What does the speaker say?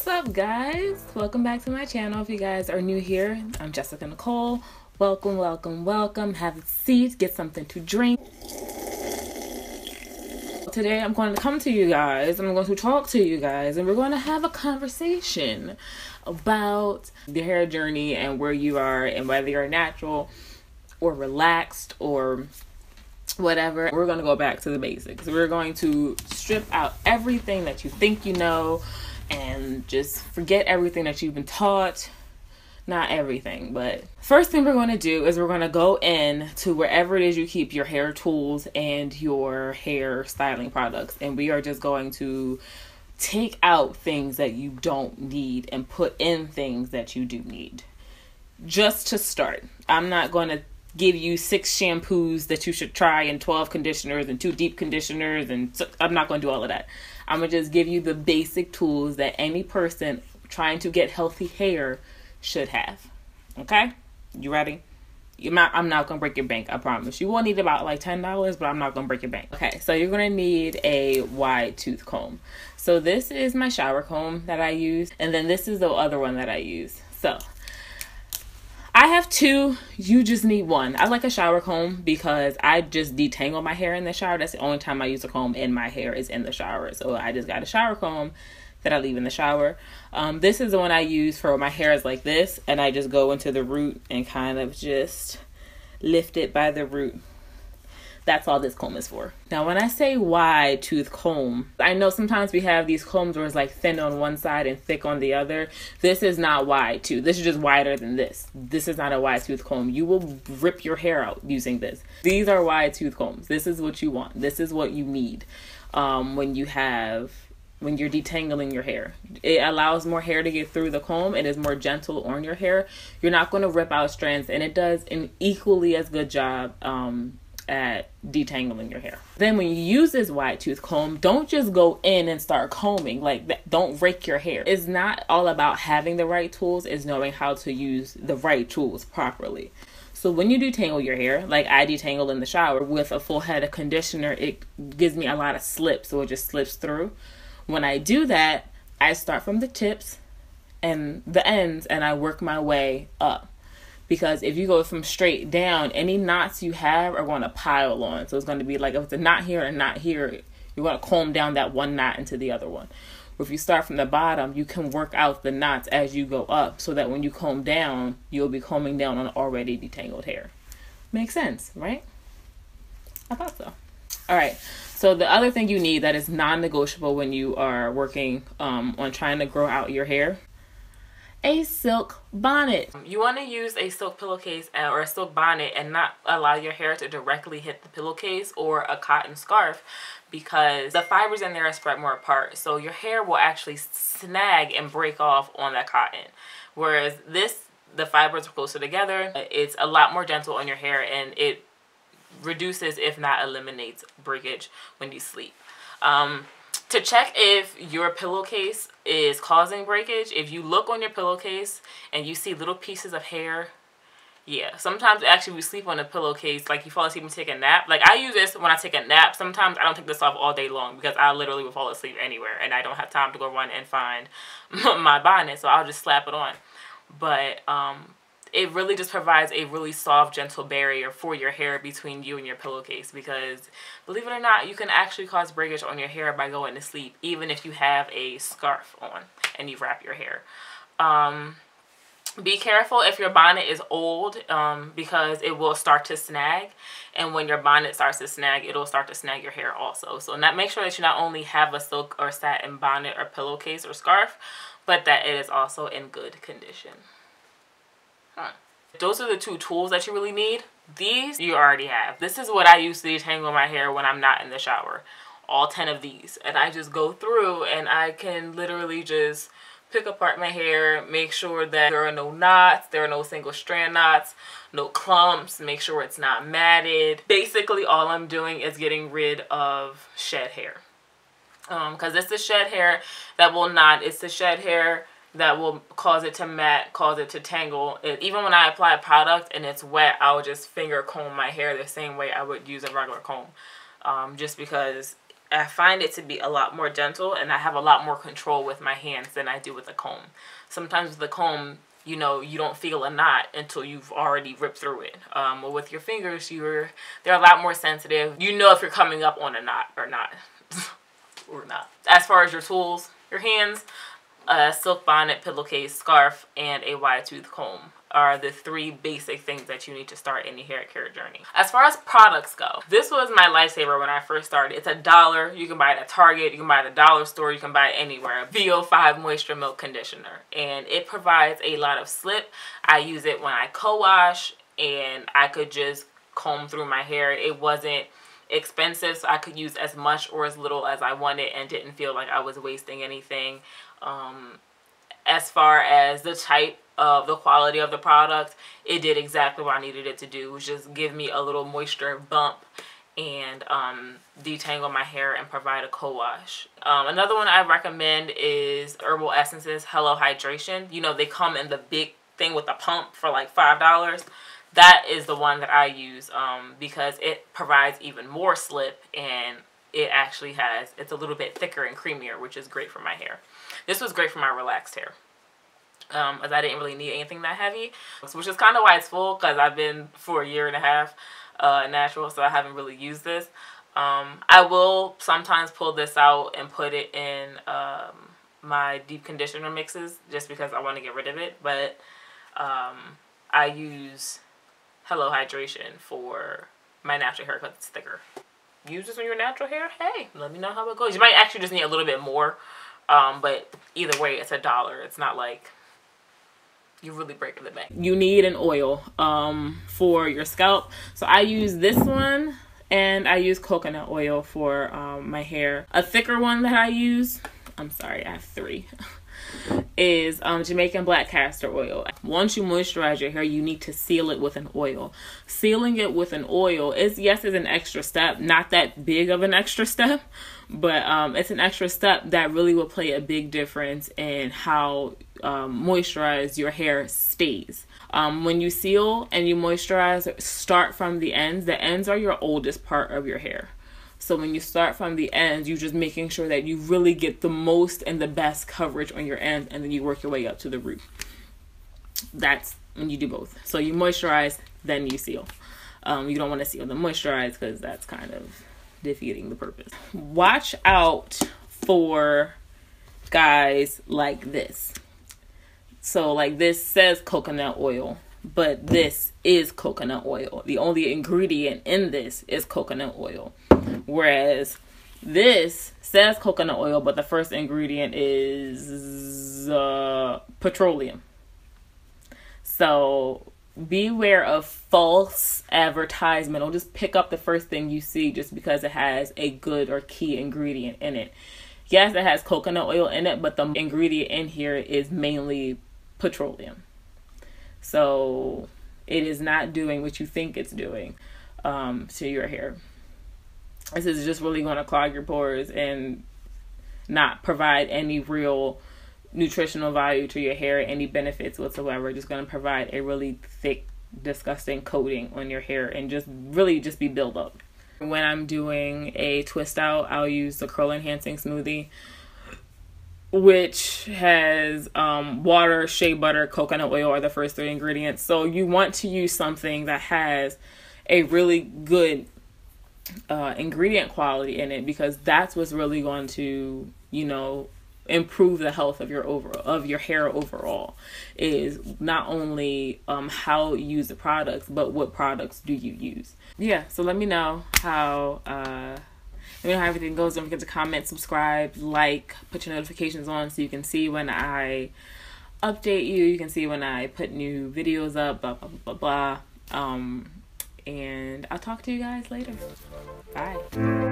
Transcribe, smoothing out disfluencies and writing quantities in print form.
What's up, guys? Welcome back to my channel. If you guys are new here, I'm Jessica Nicole. Welcome, welcome, welcome. Have a seat, get something to drink. Today I'm going to come to you guys and I'm going to talk to you guys and we're going to have a conversation about the hair journey and where you are and whether you're natural or relaxed or whatever. We're going to go back to the basics. We're going to strip out everything that you think you know and just forget everything that you've been taught. Not everything, but first thing we're going to do is we're going to go in to wherever it is you keep your hair tools and your hair styling products, and we are just going to take out things that you don't need and put in things that you do need. Just to start, I'm not going to give you 6 shampoos that you should try and 12 conditioners and 2 deep conditioners, and I'm not going to do all of that. I'm going to just give you the basic tools that any person trying to get healthy hair should have. Okay? You ready? I'm not going to break your bank, I promise. You will need about like $10, but I'm not going to break your bank. Okay, so you're going to need a wide tooth comb. So this is my shower comb that I use, and then this is the other one that I use. So I have 2, you just need 1. I like a shower comb because I just detangle my hair in the shower. That's the only time I use a comb and my hair is in the shower. So I just got a shower comb that I leave in the shower. This is the one I use for when my hair is like this and I just go into the root and kind of just lift it by the root. That's all this comb is for. Now, when I say wide tooth comb, I know sometimes we have these combs where it's like thin on one side and thick on the other. This is not wide tooth. This is just wider than this. This is not a wide tooth comb. You will rip your hair out using this. These are wide tooth combs. This is what you want. This is what you need when you're detangling your hair. It allows more hair to get through the comb. It is more gentle on your hair. You're not going to rip out strands, and it does an equally as good job at detangling your hair. Then when you use this wide tooth comb, don't just go in and start combing like that. Don't rake your hair. It's not all about having the right tools, it's knowing how to use the right tools properly. So when you detangle your hair, like I detangle in the shower with a full head of conditioner, it gives me a lot of slip, so it just slips through. When I do that, I start from the tips and the ends and I work my way up. Because if you go from straight down, any knots you have are going to pile on. So it's going to be like if it's a knot here and a knot here, you're going to comb down that one knot into the other one. Or if you start from the bottom, you can work out the knots as you go up so that when you comb down, you'll be combing down on already detangled hair. Makes sense, right? I thought so. All right. So the other thing you need that is non-negotiable when you are working on trying to grow out your hair, a silk bonnet. You want to use a silk pillowcase or a silk bonnet and not allow your hair to directly hit the pillowcase or a cotton scarf because the fibers in there are spread more apart. So your hair will actually snag and break off on that cotton. Whereas the fibers are closer together. It's a lot more gentle on your hair and it reduces, if not eliminates, breakage when you sleep. To check if your pillowcase is causing breakage, if you look on your pillowcase and you see little pieces of hair, yeah, sometimes actually we sleep on a pillowcase, like you fall asleep and take a nap. Like I use this when I take a nap. Sometimes I don't take this off all day long because I literally will fall asleep anywhere and I don't have time to go run and find my bonnet, so I'll just slap it on. But it really just provides a really soft, gentle barrier for your hair between you and your pillowcase because, believe it or not, you can actually cause breakage on your hair by going to sleep, even if you have a scarf on and you wrap your hair. Be careful if your bonnet is old because it will start to snag, and when your bonnet starts to snag, it'll start to snag your hair also. So make sure that you not only have a silk or satin bonnet or pillowcase or scarf, but that it is also in good condition. Those are the 2 tools that you really need. These you already have. This is what I use to detangle my hair when I'm not in the shower. All 10 of these. And I just go through and I can literally just pick apart my hair, make sure that there are no knots, there are no single strand knots, no clumps, make sure it's not matted. Basically all I'm doing is getting rid of shed hair. Because it's the shed hair that will knot. It's the shed hair that will cause it to mat, cause it to tangle. Even when I apply a product and it's wet, I would just finger comb my hair the same way I would use a regular comb. Just because I find it to be a lot more gentle, and I have a lot more control with my hands than I do with a comb. Sometimes with the comb, you know, you don't feel a knot until you've already ripped through it. Well, with your fingers, they're a lot more sensitive. You know if you're coming up on a knot or not. Or not. As far as your tools, your hands, a silk bonnet, pillowcase, scarf, and a wide tooth comb are the 3 basic things that you need to start any hair care journey. As far as products go, this was my lifesaver when I first started. It's $1. You can buy it at Target, you can buy it at the dollar store, you can buy it anywhere. VO5 Moisture Milk Conditioner, and it provides a lot of slip. I use it when I co-wash, and I could just comb through my hair. It wasn't expensive, so I could use as much or as little as I wanted and didn't feel like I was wasting anything. As far as the type of the quality of the product, it did exactly what I needed it to do, was just give me a little moisture bump and detangle my hair and provide a co-wash. Another one I recommend is Herbal Essences Hello Hydration. You know, they come in the big thing with the pump for like $5. That is the one that I use because it provides even more slip, and it actually it's a little bit thicker and creamier, which is great for my hair. This was great for my relaxed hair, as I didn't really need anything that heavy, which is kind of why it's full, because I've been for a year and a half natural, so I haven't really used this. I will sometimes pull this out and put it in my deep conditioner mixes just because I want to get rid of it, but I use Hello Hydration for my natural hair because it's thicker. Use this on your natural hair? Hey, let me know how it goes. You might actually just need a little bit more, but either way, it's $1. It's not like you're really breaking the bank. You need an oil for your scalp. So I use this one, and I use coconut oil for my hair. A thicker one that I use, I'm sorry, I have 3, is Jamaican black castor oil. Once you moisturize your hair, you need to seal it with an oil. Sealing it with an oil is an extra step, not that big of an extra step, but it's an extra step that really will play a big difference in how moisturized your hair stays. When you seal and you moisturize, start from the ends. The ends are your oldest part of your hair. So when you start from the ends, you're just making sure that you really get the most and the best coverage on your ends, and then you work your way up to the root. That's when you do both. So you moisturize, then you seal. You don't want to seal the moisturize because that's kind of defeating the purpose. Watch out for guys like this. So like this says coconut oil, but this is coconut oil. The only ingredient in this is coconut oil. Whereas this says coconut oil, but the first ingredient is petroleum. So beware of false advertisement. Don't just pick up the first thing you see just because it has a good or key ingredient in it. Yes, it has coconut oil in it, but the ingredient in here is mainly petroleum. So it is not doing what you think it's doing to your hair. This is just really going to clog your pores and not provide any real nutritional value to your hair, any benefits whatsoever. Just going to provide a really thick, disgusting coating on your hair and just really just be built up. When I'm doing a twist out, I'll use the Curl Enhancing Smoothie, which has water, shea butter, coconut oil are the first 3 ingredients. So you want to use something that has a really good ingredient quality in it, because that's what's really going to, you know, improve the health of your hair overall. Is not only how you use the products, but what products do you use. Yeah, so let me know how everything goes. Don't forget to comment, subscribe, like, put your notifications on so you can see when I update you. You can see when I put new videos up, blah blah blah blah blah. And I'll talk to you guys later. Bye.